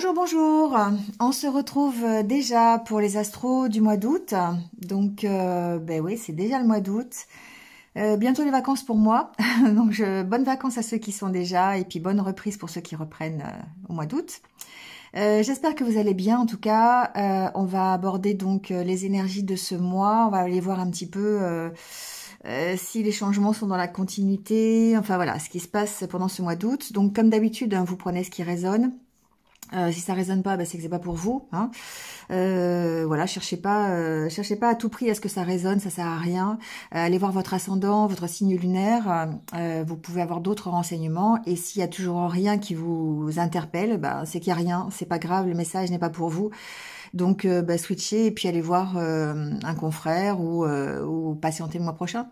Bonjour, bonjour. On se retrouve déjà pour les astros du mois d'août. Donc, ben oui, c'est déjà le mois d'août. Bientôt les vacances pour moi. Donc, bonnes vacances à ceux qui sont déjà et puis bonne reprise pour ceux qui reprennent au mois d'août. J'espère que vous allez bien. En tout cas, on va aborder donc les énergies de ce mois. On va aller voir un petit peu si les changements sont dans la continuité. Enfin voilà, ce qui se passe pendant ce mois d'août. Donc, comme d'habitude, hein, vous prenez ce qui résonne. Si ça résonne pas, bah, c'est que c'est pas pour vous. Hein. Voilà, cherchez pas à tout prix à ce que ça résonne, ça sert à rien. Allez voir votre ascendant, votre signe lunaire. Vous pouvez avoir d'autres renseignements. Et s'il y a toujours rien qui vous interpelle, bah, c'est qu'il y a rien. C'est pas grave, le message n'est pas pour vous. Donc, bah, switchez et puis allez voir un confrère ou patientez le mois prochain.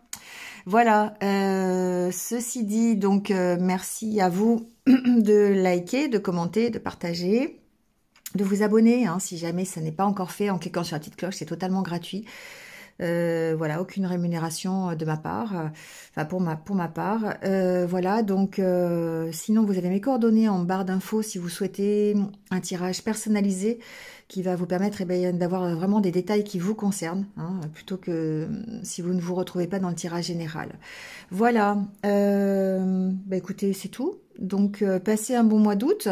Voilà, ceci dit, donc merci à vous de liker, de commenter, de partager, de vous abonner, hein, si jamais ça n'est pas encore fait en cliquant sur la petite cloche, c'est totalement gratuit. Voilà, aucune rémunération de ma part, enfin pour ma part. Voilà, donc sinon vous avez mes coordonnées en barre d'infos si vous souhaitez un tirage personnalisé qui va vous permettre d'avoir vraiment des détails qui vous concernent, hein, plutôt que si vous ne vous retrouvez pas dans le tirage général. Voilà, bah écoutez, c'est tout. Donc passez un bon mois d'août.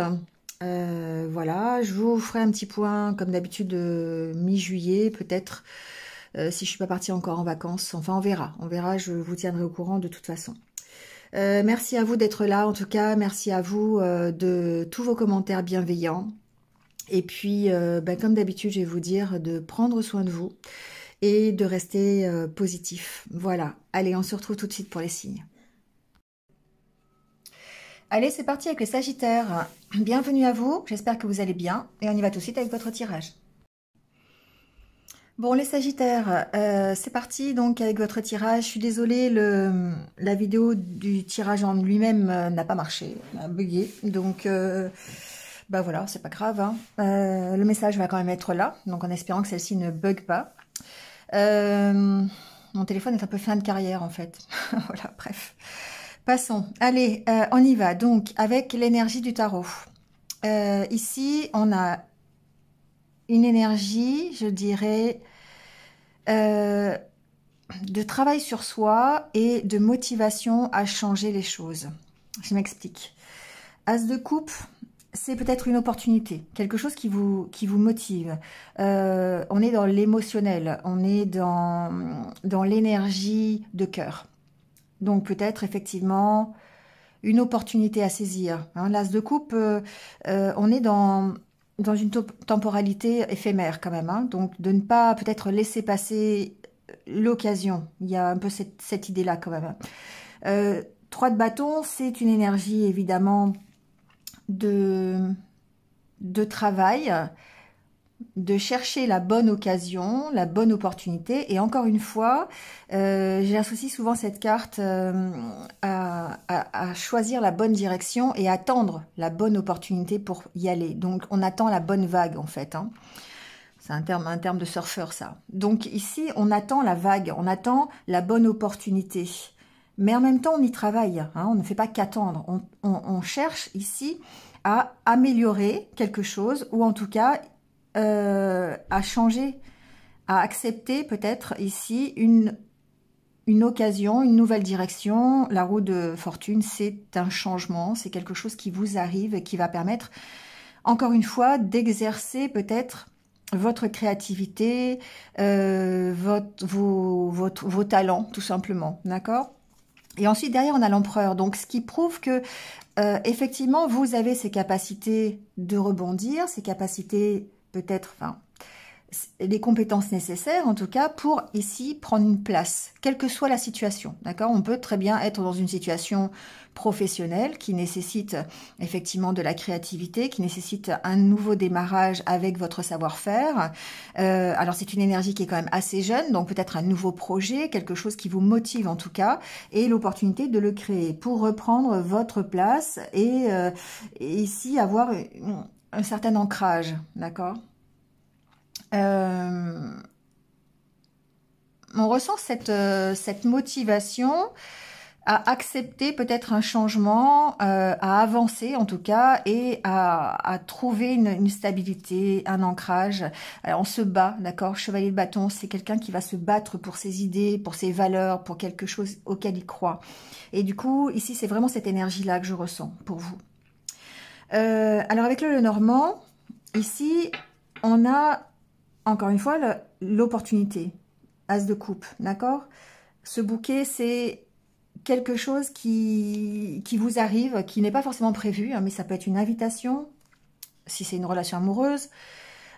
Voilà, je vous ferai un petit point comme d'habitude mi-juillet peut-être. Si je suis pas partie encore en vacances, enfin on verra, je vous tiendrai au courant de toute façon. Merci à vous d'être là, en tout cas, merci à vous de tous vos commentaires bienveillants. Et puis, comme d'habitude, je vais vous dire de prendre soin de vous et de rester positif. Voilà, allez, on se retrouve tout de suite pour les signes. Allez, c'est parti avec les Sagittaires. Bienvenue à vous, j'espère que vous allez bien. Et on y va tout de suite avec votre tirage. Bon, les Sagittaires, c'est parti donc avec votre tirage. Je suis désolée, la vidéo du tirage en lui-même n'a pas marché, a bugué. Donc, bah voilà, c'est pas grave. Hein. Le message va quand même être là, donc en espérant que celle-ci ne bug pas. Mon téléphone est un peu fin de carrière en fait. Voilà, bref. Passons. Allez, on y va. Donc, avec l'énergie du tarot. Ici, on a une énergie, je dirais, de travail sur soi et de motivation à changer les choses. Je m'explique. As de coupe, c'est peut-être une opportunité, quelque chose qui vous motive. On est dans l'émotionnel, on est dans l'énergie de cœur. Donc peut-être effectivement une opportunité à saisir. Hein, l'as de coupe, on est dans une temporalité éphémère quand même. Hein, donc de ne pas peut-être laisser passer l'occasion. Il y a un peu cette idée-là quand même. 3 de bâton, c'est une énergie évidemment de travail, de chercher la bonne occasion, la bonne opportunité. Et encore une fois, j'associe souvent cette carte à choisir la bonne direction et attendre la bonne opportunité pour y aller. Donc, on attend la bonne vague, en fait. Hein. C'est un terme de surfeur, ça. Donc, ici, on attend la vague, on attend la bonne opportunité. Mais en même temps, on y travaille. Hein, on ne fait pas qu'attendre. On cherche ici à améliorer quelque chose, ou en tout cas à changer, à accepter peut-être ici une occasion, une nouvelle direction. La roue de fortune, c'est un changement, c'est quelque chose qui vous arrive et qui va permettre, encore une fois, d'exercer peut-être votre créativité, vos talents, tout simplement, d'accord? Et ensuite, derrière, on a l'empereur, donc ce qui prouve que effectivement, vous avez ces capacités de rebondir, ces capacités peut-être, enfin, les compétences nécessaires en tout cas pour ici prendre une place, quelle que soit la situation, d'accord? On peut très bien être dans une situation professionnelle qui nécessite effectivement de la créativité, qui nécessite un nouveau démarrage avec votre savoir-faire. Alors c'est une énergie qui est quand même assez jeune, donc peut-être un nouveau projet, quelque chose qui vous motive en tout cas, et l'opportunité de le créer pour reprendre votre place et ici avoir un certain ancrage, d'accord? On ressent cette motivation à accepter peut-être un changement, à avancer en tout cas, et à trouver une stabilité, un ancrage. Alors, on se bat, d'accord? Chevalier de bâton, c'est quelqu'un qui va se battre pour ses idées, pour ses valeurs, pour quelque chose auquel il croit. Et du coup, ici, c'est vraiment cette énergie-là que je ressens pour vous. Alors, avec le Lenormand, ici, on a, encore une fois, l'opportunité. As de coupe, d'accord? Ce bouquet, c'est quelque chose qui vous arrive, qui n'est pas forcément prévu, hein, mais ça peut être une invitation, si c'est une relation amoureuse,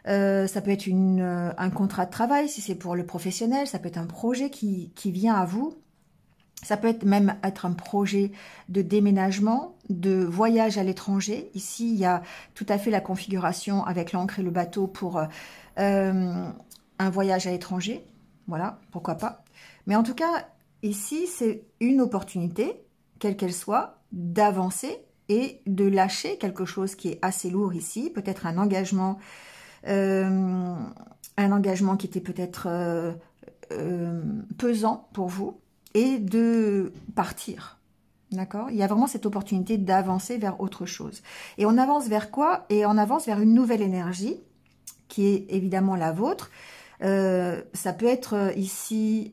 ça peut être un contrat de travail, si c'est pour le professionnel, ça peut être un projet qui vient à vous, ça peut même être un projet de déménagement, de voyage à l'étranger. Ici, il y a tout à fait la configuration avec l'ancre et le bateau pour un voyage à l'étranger, voilà, pourquoi pas. Mais en tout cas, ici, c'est une opportunité, quelle qu'elle soit, d'avancer et de lâcher quelque chose qui est assez lourd ici, peut-être un engagement qui était peut-être pesant pour vous, et de partir. D'accord? Il y a vraiment cette opportunité d'avancer vers autre chose. Et on avance vers quoi? Et on avance vers une nouvelle énergie, qui est évidemment la vôtre. Ça peut être ici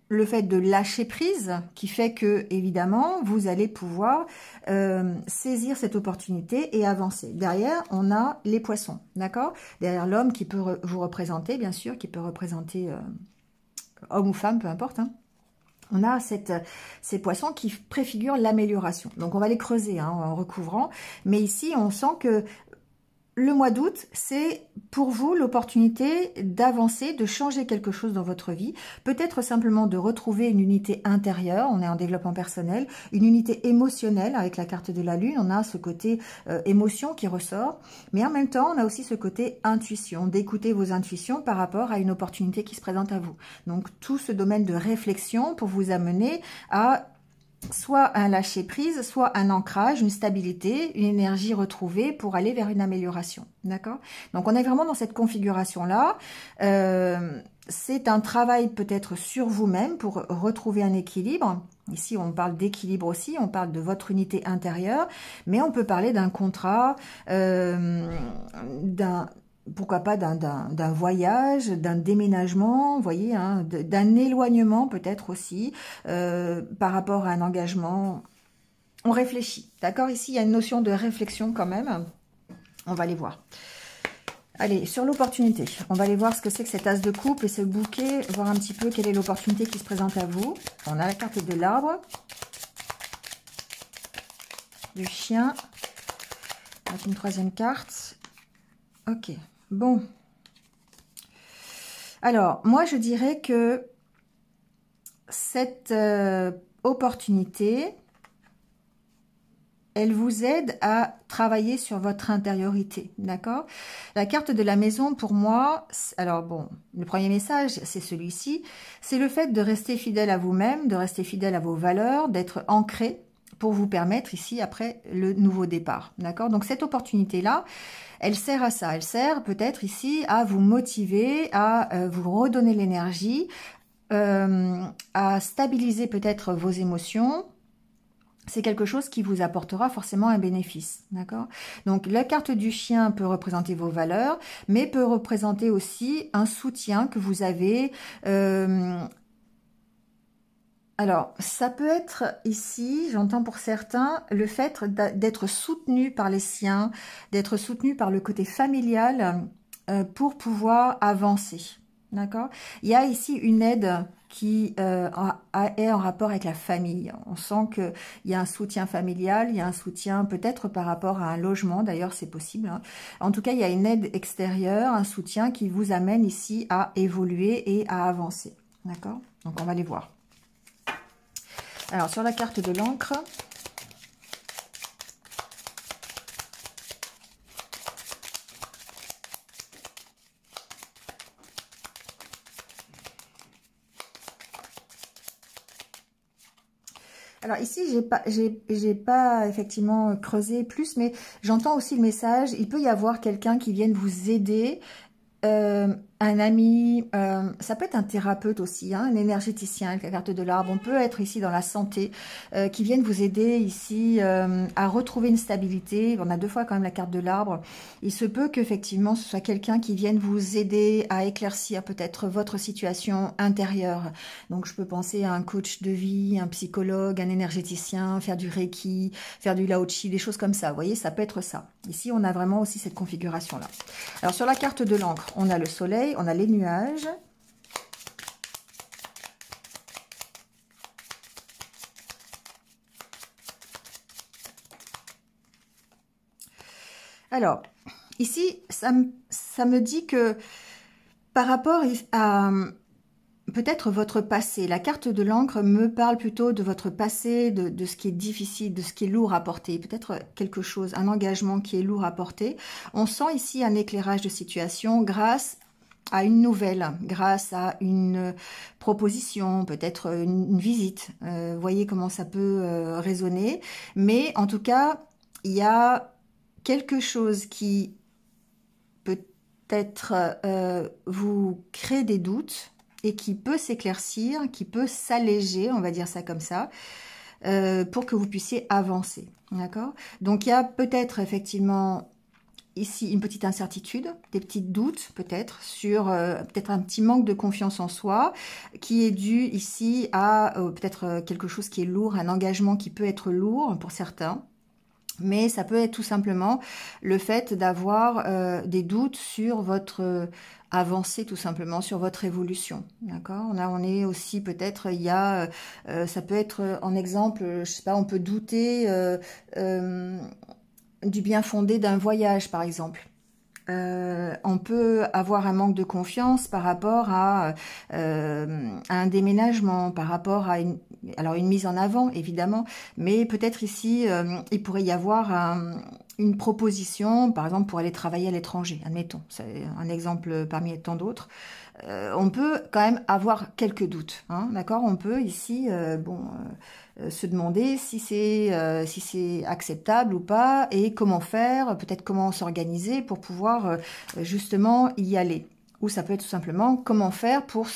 le fait de lâcher prise, qui fait que, évidemment, vous allez pouvoir saisir cette opportunité et avancer. Derrière, on a les poissons, d'accord? Derrière l'homme qui peut vous représenter, bien sûr, qui peut représenter homme ou femme, peu importe, hein. On a ces poissons qui préfigurent l'amélioration. Donc, on va les creuser hein, en recouvrant. Mais ici, on sent que le mois d'août, c'est pour vous l'opportunité d'avancer, de changer quelque chose dans votre vie. Peut-être simplement de retrouver une unité intérieure, on est en développement personnel, une unité émotionnelle avec la carte de la lune. On a ce côté émotion qui ressort, mais en même temps, on a aussi ce côté intuition, d'écouter vos intuitions par rapport à une opportunité qui se présente à vous. Donc, tout ce domaine de réflexion pour vous amener à soit un lâcher-prise, soit un ancrage, une stabilité, une énergie retrouvée pour aller vers une amélioration. D'accord? Donc, on est vraiment dans cette configuration-là. C'est un travail peut-être sur vous-même pour retrouver un équilibre. Ici, on parle d'équilibre aussi, on parle de votre unité intérieure, mais on peut parler d'un contrat, pourquoi pas d'un voyage, d'un déménagement, vous voyez, hein, d'un éloignement peut-être aussi, par rapport à un engagement. On réfléchit, d'accord? Ici, il y a une notion de réflexion quand même. On va aller voir. Allez, sur l'opportunité, on va aller voir ce que c'est que cet as de coupe et ce bouquet, voir un petit peu quelle est l'opportunité qui se présente à vous. On a la carte de l'arbre, du chien, avec une troisième carte. Ok. Bon, alors moi je dirais que cette opportunité, elle vous aide à travailler sur votre intériorité, d'accord? La carte de la maison pour moi, alors bon, le premier message c'est celui-ci, c'est le fait de rester fidèle à vous-même, de rester fidèle à vos valeurs, d'être ancré pour vous permettre ici après le nouveau départ, d'accord? Donc cette opportunité-là, elle sert à ça, elle sert peut-être ici à vous motiver, à vous redonner l'énergie, à stabiliser peut-être vos émotions. C'est quelque chose qui vous apportera forcément un bénéfice, d'accord? Donc la carte du chien peut représenter vos valeurs, mais peut représenter aussi un soutien que vous avez. Alors, ça peut être ici, j'entends pour certains, le fait d'être soutenu par les siens, d'être soutenu par le côté familial pour pouvoir avancer. D'accord? Il y a ici une aide qui est en rapport avec la famille. On sent qu'il y a un soutien familial, il y a un soutien peut-être par rapport à un logement, d'ailleurs c'est possible. Hein. En tout cas, il y a une aide extérieure, un soutien qui vous amène ici à évoluer et à avancer. D'accord? Donc on va les voir. Alors, sur la carte de l'encre, alors ici, j'ai pas effectivement creusé plus, mais j'entends aussi le message. Il peut y avoir quelqu'un qui vienne vous aider un ami, ça peut être un thérapeute aussi, hein, un énergéticien avec la carte de l'arbre. On peut être ici dans la santé, qui viennent vous aider ici à retrouver une stabilité. On a deux fois quand même la carte de l'arbre. Il se peut qu'effectivement ce soit quelqu'un qui vienne vous aider à éclaircir peut-être votre situation intérieure. Donc je peux penser à un coach de vie, un psychologue, un énergéticien, faire du reiki, faire du lao-chi, des choses comme ça. Vous voyez, ça peut être ça. Ici on a vraiment aussi cette configuration-là. Alors sur la carte de l'encre, on a le soleil, on a les nuages. Alors, ici, ça me dit que par rapport à peut-être votre passé, la carte de l'encre me parle plutôt de votre passé, de ce qui est difficile, de ce qui est lourd à porter, peut-être quelque chose, un engagement qui est lourd à porter. On sent ici un éclairage de situation grâce à une nouvelle, grâce à une proposition, peut-être une visite. Vous voyez comment ça peut résonner. Mais en tout cas, il y a quelque chose qui peut-être vous crée des doutes et qui peut s'éclaircir, qui peut s'alléger, on va dire ça comme ça, pour que vous puissiez avancer. D'accord? Donc il y a peut-être effectivement ici une petite incertitude, des petits doutes peut-être sur peut-être un petit manque de confiance en soi qui est dû ici à peut-être quelque chose qui est lourd, un engagement qui peut être lourd pour certains. Mais ça peut être tout simplement le fait d'avoir des doutes sur votre avancée, tout simplement, sur votre évolution. D'accord? On est aussi peut-être, il y a, ça peut être en exemple, je sais pas, on peut douter du bien fondé d'un voyage, par exemple. On peut avoir un manque de confiance par rapport à un déménagement, par rapport à une mise en avant, évidemment, mais peut-être ici, il pourrait y avoir une proposition, par exemple, pour aller travailler à l'étranger, admettons, c'est un exemple parmi tant d'autres. On peut quand même avoir quelques doutes, hein, d'accord? On peut ici, se demander si c'est acceptable ou pas et comment faire, peut-être comment s'organiser pour pouvoir justement y aller. Ou ça peut être tout simplement comment faire pour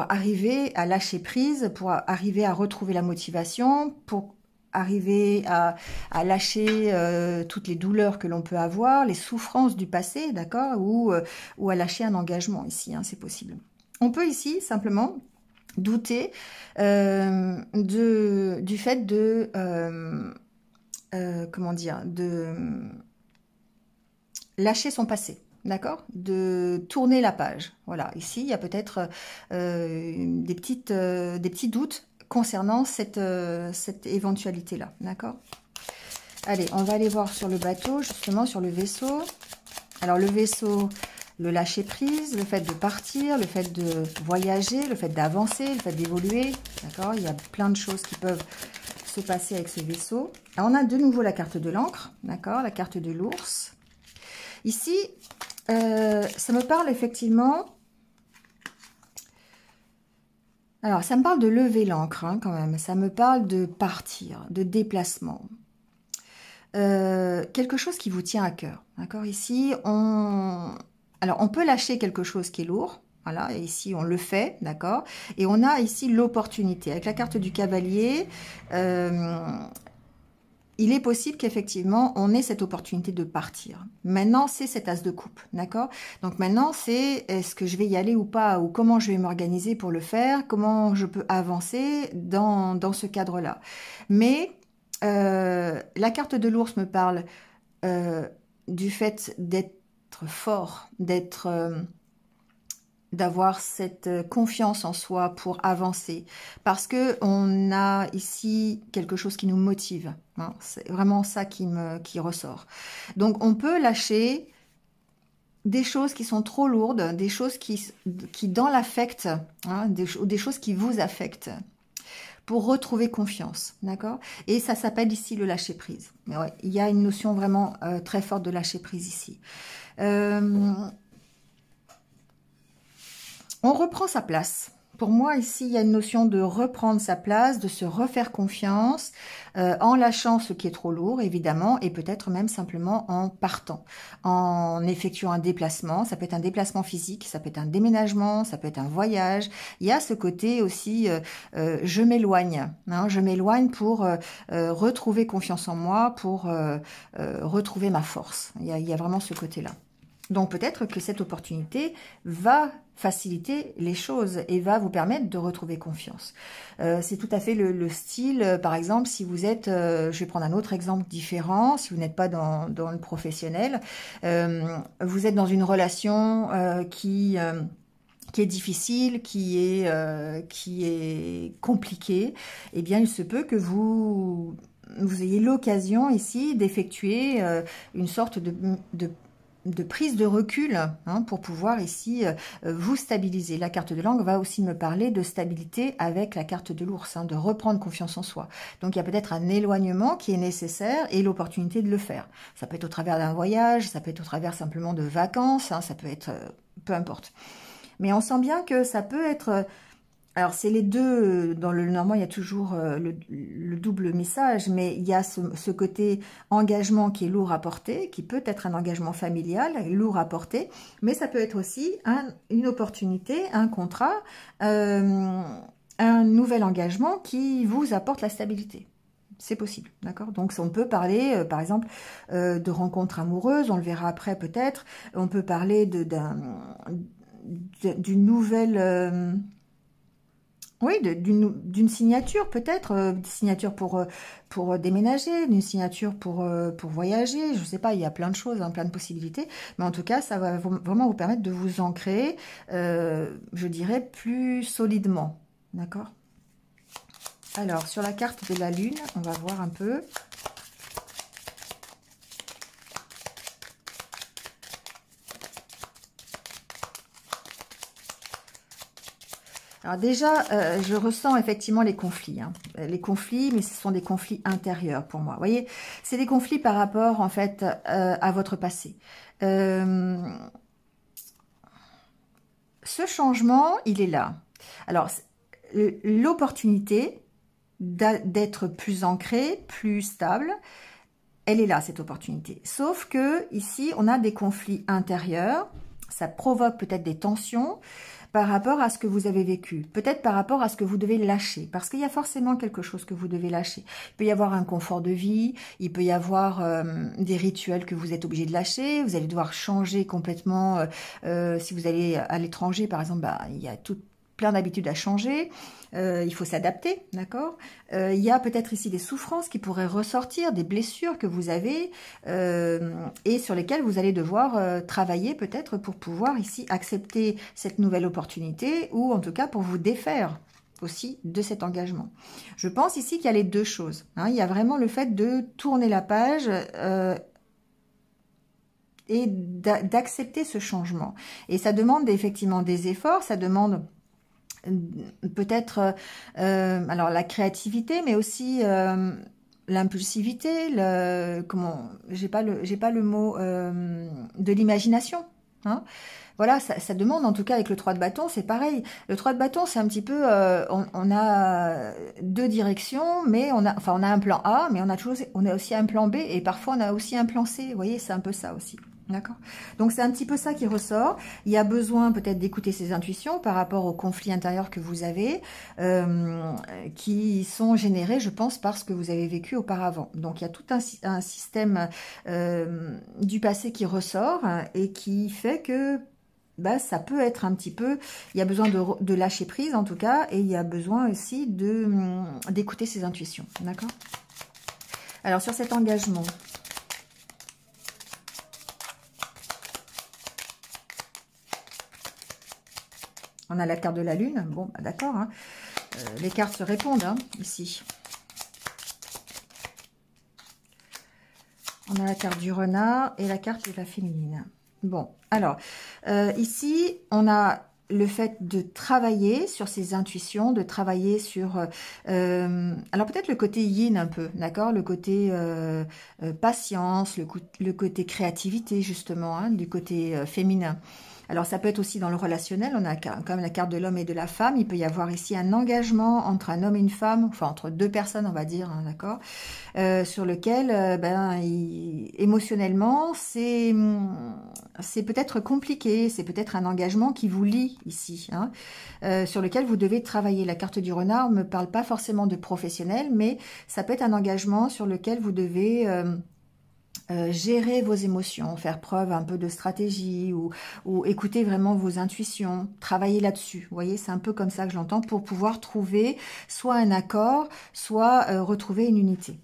arriver à lâcher prise, pour arriver à retrouver la motivation, pour arriver à lâcher toutes les douleurs que l'on peut avoir, les souffrances du passé, d'accord, ou à lâcher un engagement ici, hein, c'est possible. On peut ici simplement douter du fait de comment dire, de lâcher son passé, d'accord, de tourner la page. Voilà, ici il y a peut-être des petits doutes concernant cette éventualité-là, d'accord. Allez, on va aller voir sur le bateau, justement sur le vaisseau. Alors le vaisseau, le lâcher prise, le fait de partir, le fait de voyager, le fait d'avancer, le fait d'évoluer, d'accord. Il y a plein de choses qui peuvent se passer avec ce vaisseau. Alors, on a de nouveau la carte de l'encre, d'accord, la carte de l'ours. Ici, ça me parle effectivement... Alors, ça me parle de lever l'ancre, hein, quand même. Ça me parle de partir, de déplacement. Quelque chose qui vous tient à cœur, d'accord. Ici, alors, on peut lâcher quelque chose qui est lourd. Voilà, et ici, on le fait, d'accord. Et on a ici l'opportunité. Avec la carte du cavalier... il est possible qu'effectivement, on ait cette opportunité de partir. Maintenant, c'est cet as de coupe, d'accord? Donc maintenant, c'est est-ce que je vais y aller ou pas, ou comment je vais m'organiser pour le faire, comment je peux avancer dans ce cadre-là. Mais la carte de l'ours me parle du fait d'être fort, d'avoir cette confiance en soi pour avancer, parce que on a ici quelque chose qui nous motive, hein. C'est vraiment ça qui ressort. Donc on peut lâcher des choses qui sont trop lourdes, des choses qui dans l'affect, hein, des choses qui vous affectent, pour retrouver confiance, d'accord. Et ça s'appelle ici le lâcher prise. Mais ouais, il y a une notion vraiment très forte de lâcher prise ici. On reprend sa place, pour moi, ici, il y a une notion de reprendre sa place, de se refaire confiance, en lâchant ce qui est trop lourd, évidemment, et peut-être même simplement en partant, en effectuant un déplacement. Ça peut être un déplacement physique, ça peut être un déménagement, ça peut être un voyage. Il y a ce côté aussi, je m'éloigne, hein, je m'éloigne pour retrouver confiance en moi, pour retrouver ma force. Il y a vraiment ce côté-là. Donc peut-être que cette opportunité va faciliter les choses et va vous permettre de retrouver confiance. C'est tout à fait le style, par exemple, si vous êtes, je vais prendre un autre exemple différent, si vous n'êtes pas dans le professionnel, vous êtes dans une relation qui est difficile, qui est compliquée, eh bien il se peut que vous ayez l'occasion ici d'effectuer une sorte de prise de recul, hein, pour pouvoir ici vous stabiliser. La carte de langue va aussi me parler de stabilité avec la carte de l'ours, hein, de reprendre confiance en soi. Donc il y a peut-être un éloignement qui est nécessaire et l'opportunité de le faire. Ça peut être au travers d'un voyage, ça peut être au travers simplement de vacances, hein, ça peut être peu importe. Mais on sent bien que ça peut être... Alors, c'est les deux, dans le normand, il y a toujours le double message, mais il y a ce côté engagement qui est lourd à porter, qui peut être un engagement familial, lourd à porter, mais ça peut être aussi une opportunité, un contrat, un nouvel engagement qui vous apporte la stabilité. C'est possible, d'accord? Donc, on peut parler, par exemple, de rencontres amoureuses, on le verra après peut-être, on peut parler d'une nouvelle... oui, d'une signature peut-être, signature pour déménager, d'une signature pour voyager, je sais pas, il y a plein de choses, hein, plein de possibilités, mais en tout cas, ça va vraiment vous permettre de vous ancrer, je dirais, plus solidement, d'accord? Alors, sur la carte de la Lune, on va voir un peu... Alors déjà, je ressens effectivement les conflits, hein. Les conflits, mais ce sont des conflits intérieurs pour moi. Vous voyez, c'est des conflits par rapport en fait à votre passé. Ce changement, il est là. Alors, l'opportunité d'être plus ancré, plus stable, elle est là, cette opportunité. Sauf que ici, on a des conflits intérieurs. Ça provoque peut-être des tensions par rapport à ce que vous avez vécu, peut-être par rapport à ce que vous devez lâcher, parce qu'il y a forcément quelque chose que vous devez lâcher. Il peut y avoir un confort de vie, il peut y avoir des rituels que vous êtes obligé de lâcher, vous allez devoir changer complètement, si vous allez à l'étranger par exemple, bah, il y a plein d'habitudes à changer, il faut s'adapter, d'accord? Il y a peut-être ici des souffrances qui pourraient ressortir, des blessures que vous avez et sur lesquelles vous allez devoir travailler peut-être pour pouvoir ici accepter cette nouvelle opportunité ou en tout cas pour vous défaire aussi de cet engagement. Je pense ici qu'il y a les deux choses, hein. Il y a vraiment le fait de tourner la page et d'accepter ce changement. Et ça demande effectivement des efforts, ça demande... peut-être alors la créativité, mais aussi l'impulsivité, j'ai pas le mot de l'imagination, hein. Voilà, ça demande, en tout cas avec le 3 de bâton, c'est pareil. Le 3 de bâton, c'est un petit peu, on a deux directions, mais on a un plan A, mais on a aussi un plan B, et parfois on a aussi un plan C. Vous voyez, c'est un peu ça aussi. D'accord? Donc c'est un petit peu ça qui ressort. Il y a besoin peut-être d'écouter ses intuitions par rapport aux conflits intérieurs que vous avez, qui sont générés, je pense, par ce que vous avez vécu auparavant. Donc il y a tout un système du passé qui ressort et qui fait que bah, ça peut être un petit peu... Il y a besoin de lâcher prise en tout cas, et il y a besoin aussi d'écouter ses intuitions. D'accord? Alors sur cet engagement... On a la carte de la Lune. Bon, bah d'accord, hein. Les cartes se répondent, hein, ici. On a la carte du renard et la carte de la féminine. Bon, alors, ici, on a le fait de travailler sur ses intuitions, de travailler sur... alors peut-être le côté yin un peu, d'accord? Le côté patience, le côté créativité, justement, hein, du côté féminin. Alors, ça peut être aussi dans le relationnel. On a quand même la carte de l'homme et de la femme. Il peut y avoir ici un engagement entre un homme et une femme, enfin entre deux personnes, on va dire, hein, d'accord, sur lequel, émotionnellement, c'est peut-être compliqué. C'est peut-être un engagement qui vous lie ici, hein, sur lequel vous devez travailler. La carte du renard ne me parle pas forcément de professionnel, mais ça peut être un engagement sur lequel vous devez gérer vos émotions, faire preuve un peu de stratégie ou écouter vraiment vos intuitions, travailler là-dessus. Vous voyez, c'est un peu comme ça que je l'entends, pour pouvoir trouver soit un accord, soit retrouver une unité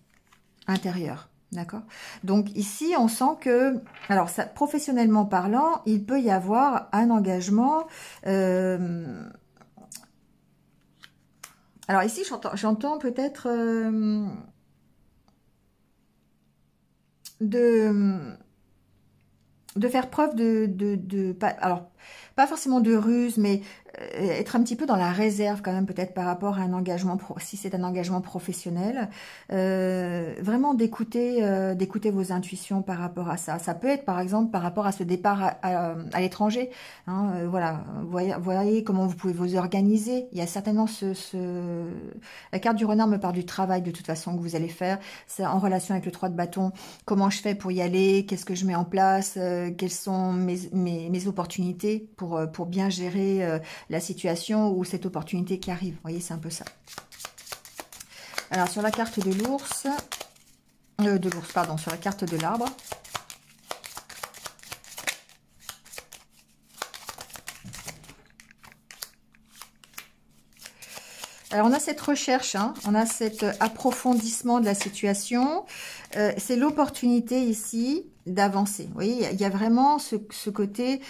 intérieure. D'accord? Donc ici, on sent que, alors ça, professionnellement parlant, il peut y avoir un engagement. Alors ici, j'entends peut-être de faire preuve alors pas forcément de ruse, mais être un petit peu dans la réserve quand même, peut-être par rapport à un engagement, si c'est un engagement professionnel, vraiment d'écouter vos intuitions par rapport à ça. Ça peut être par exemple par rapport à ce départ à l'étranger, hein, voilà, voyez comment vous pouvez vous organiser. Il y a certainement la carte du renard me parle du travail de toute façon que vous allez faire, c'est en relation avec le 3 de bâton. Comment je fais pour y aller, qu'est-ce que je mets en place, quelles sont mes opportunités pour bien gérer la situation ou cette opportunité qui arrive. Vous voyez, c'est un peu ça. Alors, sur la carte de l'ours, pardon, sur la carte de l'arbre, alors, on a cette recherche, hein, on a cet approfondissement de la situation. C'est l'opportunité ici d'avancer. Vous voyez, il y a vraiment ce côté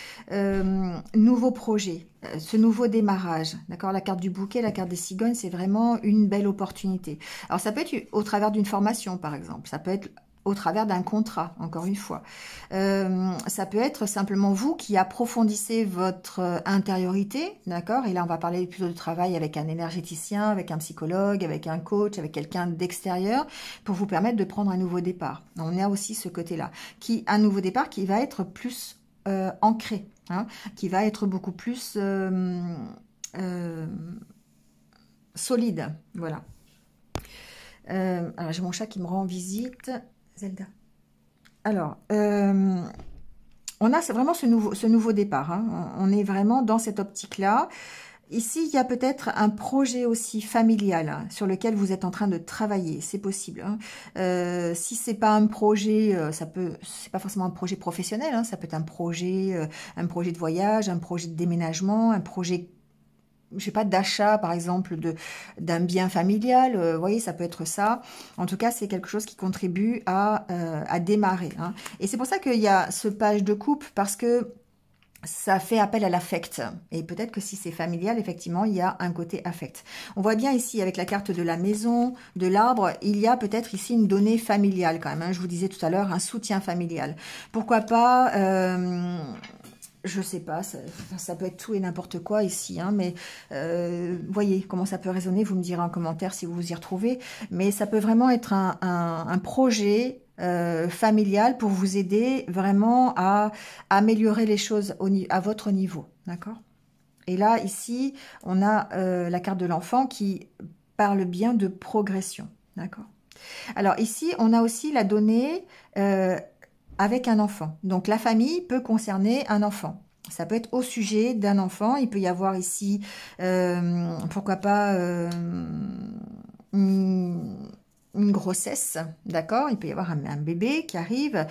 nouveau projet, ce nouveau démarrage. D'accord, la carte du bouquet, la carte des cigognes, c'est vraiment une belle opportunité. Alors, ça peut être au travers d'une formation, par exemple. Ça peut être au travers d'un contrat, encore une fois. Ça peut être simplement vous qui approfondissez votre intériorité, d'accord? Et là, on va parler plutôt de travail avec un énergéticien, avec un psychologue, avec un coach, avec quelqu'un d'extérieur, pour vous permettre de prendre un nouveau départ. On a aussi ce côté-là, un nouveau départ qui va être plus ancré, hein, qui va être beaucoup plus solide, voilà. Alors, j'ai mon chat qui me rend visite. Zelda. Alors, on a vraiment ce nouveau départ. Hein. On est vraiment dans cette optique-là. Ici, il y a peut-être un projet aussi familial, hein, sur lequel vous êtes en train de travailler. C'est possible. Hein. Si c'est pas un projet, c'est pas forcément un projet professionnel. Hein, ça peut être un projet de voyage, un projet de déménagement, un projet, je sais pas, d'achat par exemple d'un bien familial, vous voyez, ça peut être ça. En tout cas, c'est quelque chose qui contribue à démarrer. Hein. Et c'est pour ça qu'il y a ce page de coupe, parce que ça fait appel à l'affect. Et peut-être que si c'est familial, effectivement, il y a un côté affect. On voit bien ici, avec la carte de la maison, de l'arbre, il y a peut-être ici une donnée familiale quand même. Hein. Je vous disais tout à l'heure, un soutien familial. Pourquoi pas... je sais pas, ça peut être tout et n'importe quoi ici, hein, mais voyez comment ça peut résonner, vous me direz en commentaire si vous vous y retrouvez, mais ça peut vraiment être un projet familial pour vous aider vraiment à améliorer les choses à votre niveau, d'accord? Et là, ici, on a la carte de l'enfant qui parle bien de progression, d'accord? Alors ici, on a aussi la donnée... avec un enfant. Donc la famille peut concerner un enfant. Ça peut être au sujet d'un enfant. Il peut y avoir ici, pourquoi pas, une grossesse, d'accord? Il peut y avoir un bébé qui arrive,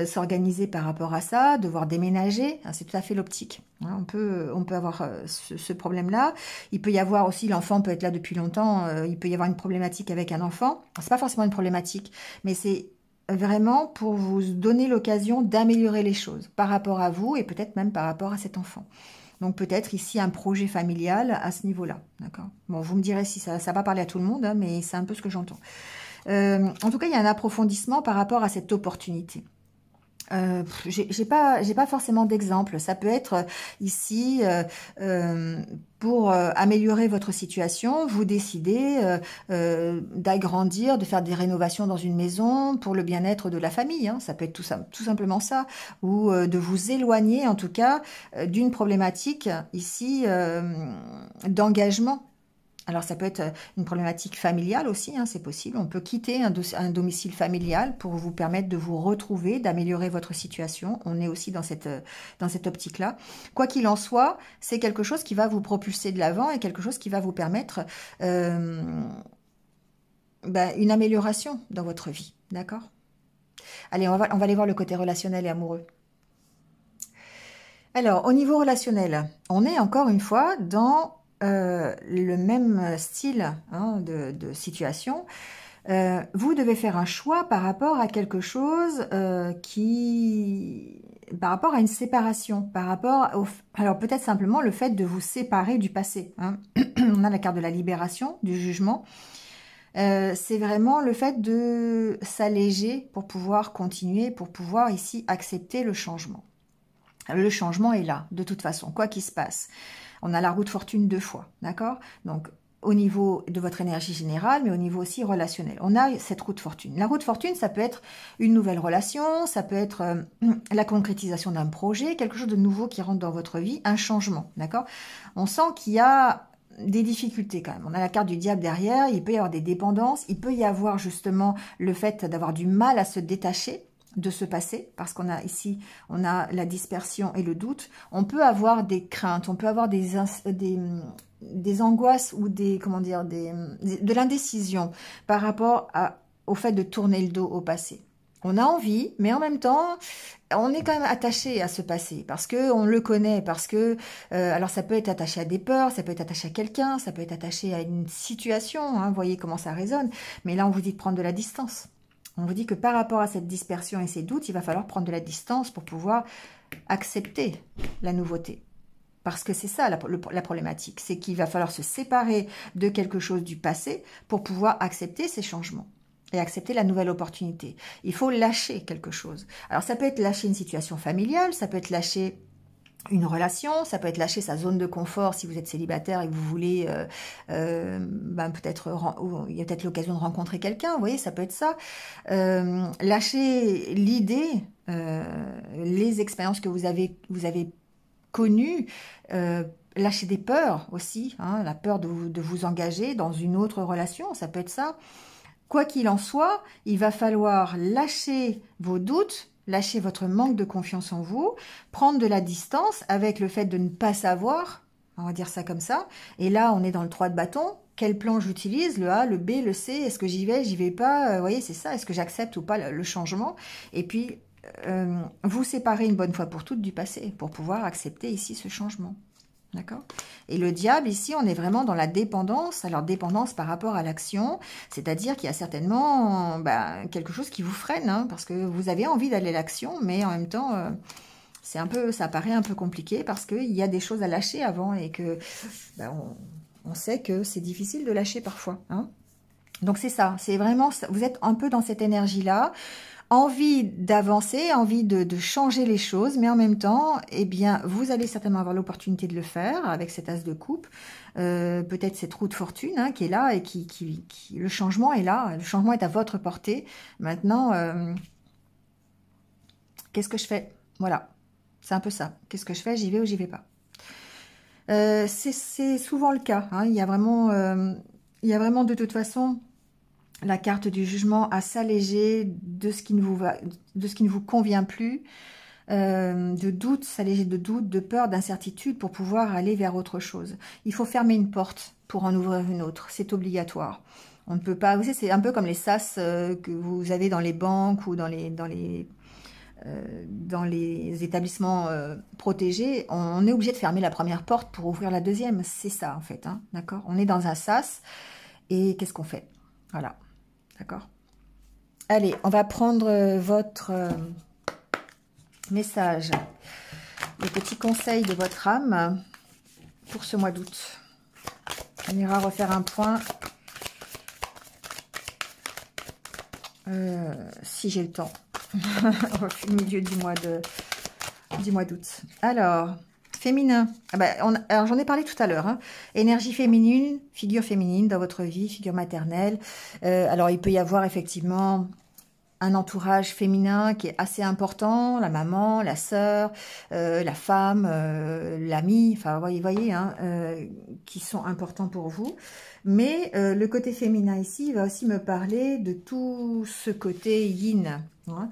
s'organiser par rapport à ça, devoir déménager. Hein, c'est tout à fait l'optique. Hein, on peut avoir ce problème-là. Il peut y avoir aussi, l'enfant peut être là depuis longtemps, il peut y avoir une problématique avec un enfant. C'est pas forcément une problématique, mais c'est vraiment pour vous donner l'occasion d'améliorer les choses par rapport à vous et peut-être même par rapport à cet enfant. Donc peut-être ici un projet familial à ce niveau-là, d'accord? Bon, vous me direz si ça va parler à tout le monde, hein, mais c'est un peu ce que j'entends. En tout cas, il y a un approfondissement par rapport à cette opportunité. J'ai pas forcément d'exemple. Ça peut être ici pour améliorer votre situation, vous décidez d'agrandir, de faire des rénovations dans une maison pour le bien-être de la famille. Hein. Ça peut être tout simplement ça, ou de vous éloigner en tout cas d'une problématique ici d'engagement. Alors ça peut être une problématique familiale aussi, hein, c'est possible. On peut quitter un domicile familial pour vous permettre de vous retrouver, d'améliorer votre situation. On est aussi dans cette optique-là. Quoi qu'il en soit, c'est quelque chose qui va vous propulser de l'avant et quelque chose qui va vous permettre une amélioration dans votre vie. D'accord? Allez, on va aller voir le côté relationnel et amoureux. Alors, au niveau relationnel, on est encore une fois dans le même style hein, de situation. Vous devez faire un choix par rapport à quelque chose par rapport à une séparation, par rapport alors peut-être simplement le fait de vous séparer du passé. Hein. On a la carte de la libération, du jugement. C'est vraiment le fait de s'alléger pour pouvoir continuer, pour pouvoir ici accepter le changement. Le changement est là, de toute façon, quoi qu'il se passe. On a la roue de fortune 2 fois, d'accord? Donc, au niveau de votre énergie générale, mais au niveau aussi relationnel. On a cette roue de fortune. La roue de fortune, ça peut être une nouvelle relation, ça peut être la concrétisation d'un projet, quelque chose de nouveau qui rentre dans votre vie, un changement, d'accord? On sent qu'il y a des difficultés quand même. On a la carte du diable derrière, il peut y avoir des dépendances, il peut y avoir justement le fait d'avoir du mal à se détacher de ce passé, parce qu'on a ici, on a la dispersion et le doute. On peut avoir des craintes, on peut avoir des angoisses ou de l'indécision par rapport au fait de tourner le dos au passé. On a envie, mais en même temps, on est quand même attaché à ce passé, parce que on le connaît, parce que, alors ça peut être attaché à des peurs, ça peut être attaché à quelqu'un, ça peut être attaché à une situation, hein, vous voyez comment ça résonne, mais là on vous dit de prendre de la distance. On vous dit que par rapport à cette dispersion et ces doutes, il va falloir prendre de la distance pour pouvoir accepter la nouveauté. Parce que c'est ça la problématique, c'est qu'il va falloir se séparer de quelque chose du passé pour pouvoir accepter ces changements et accepter la nouvelle opportunité. Il faut lâcher quelque chose. Alors ça peut être lâcher une situation familiale, ça peut être lâcher une relation, ça peut être lâcher sa zone de confort si vous êtes célibataire et que vous voulez peut-être il y a peut-être l'occasion de rencontrer quelqu'un, vous voyez, ça peut être ça. Lâcher l'idée, les expériences que vous avez connues, lâcher des peurs aussi, hein, la peur de vous engager dans une autre relation, ça peut être ça. Quoi qu'il en soit, il va falloir lâcher vos doutes, lâcher votre manque de confiance en vous, prendre de la distance avec le fait de ne pas savoir, on va dire ça comme ça. Et là, on est dans le 3 de bâton. Quel plan j'utilise? Le A, le B, le C, est-ce que j'y vais pas? Vous voyez, c'est ça. Est-ce que j'accepte ou pas le changement? Et puis, vous séparez une bonne fois pour toutes du passé pour pouvoir accepter ici ce changement. D'accord? Et le diable, ici, on est vraiment dans la dépendance. Alors, dépendance par rapport à l'action, c'est-à-dire qu'il y a certainement quelque chose qui vous freine, hein, parce que vous avez envie d'aller à l'action, mais en même temps, ça paraît un peu compliqué parce qu'il y a des choses à lâcher avant et que on sait que c'est difficile de lâcher parfois. Hein. Donc, c'est ça. C'est vraiment, vous êtes un peu dans cette énergie-là. Envie d'avancer, envie de changer les choses, mais en même temps, eh bien, vous allez certainement avoir l'opportunité de le faire avec cet as de coupe, peut-être cette roue de fortune hein, qui est là et le changement est là, le changement est à votre portée. Maintenant, qu'est-ce que je fais? Voilà, c'est un peu ça. Qu'est-ce que je fais? J'y vais ou j'y vais pas? C'est souvent le cas. Hein. Il y a vraiment de toute façon la carte du jugement à s'alléger de ce qui ne vous convient plus, de doute, s'alléger de doute, de peur, d'incertitude pour pouvoir aller vers autre chose. Il faut fermer une porte pour en ouvrir une autre, c'est obligatoire. On ne peut pas, vous savez, c'est un peu comme les sas que vous avez dans les banques ou dans les établissements protégés. On est obligé de fermer la première porte pour ouvrir la deuxième, c'est ça en fait, hein, d'accord? On est dans un sas et qu'est-ce qu'on fait? Voilà. D'accord. Allez, on va prendre votre message, les petits conseils de votre âme pour ce mois d'août. On ira refaire un point si j'ai le temps. Au milieu du mois d'août. Alors, féminin. Ah ben, alors, j'en ai parlé tout à l'heure. Hein. Énergie féminine, figure féminine dans votre vie, figure maternelle. Alors, il peut y avoir effectivement un entourage féminin qui est assez important, la maman, la sœur, la femme, l'ami, enfin, vous voyez hein, qui sont importants pour vous. Mais le côté féminin ici va aussi me parler de tout ce côté yin. Hein.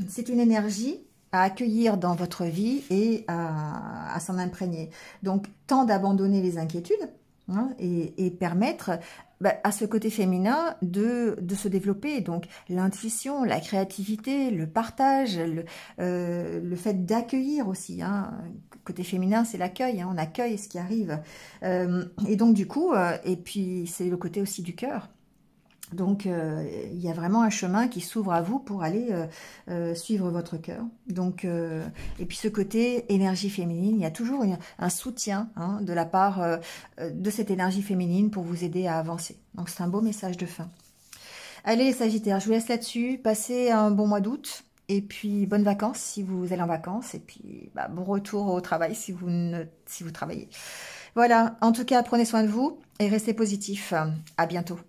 C'est une énergie à accueillir dans votre vie et à s'en imprégner. Donc, temps d'abandonner les inquiétudes hein, et permettre à ce côté féminin de se développer. Donc, l'intuition, la créativité, le partage, le fait d'accueillir aussi. Hein. Côté féminin, c'est l'accueil. Hein, on accueille ce qui arrive. Et donc, du coup, et puis, c'est le côté aussi du cœur. Donc, il y a vraiment un chemin qui s'ouvre à vous pour aller suivre votre cœur. Donc, et puis ce côté énergie féminine, il y a toujours un soutien hein, de la part de cette énergie féminine pour vous aider à avancer. Donc, c'est un beau message de fin. Allez, les Sagittaires, je vous laisse là-dessus. Passez un bon mois d'août. Et puis, bonnes vacances si vous allez en vacances. Et puis, bon retour au travail si vous travaillez. Voilà, en tout cas, prenez soin de vous et restez positifs. À bientôt.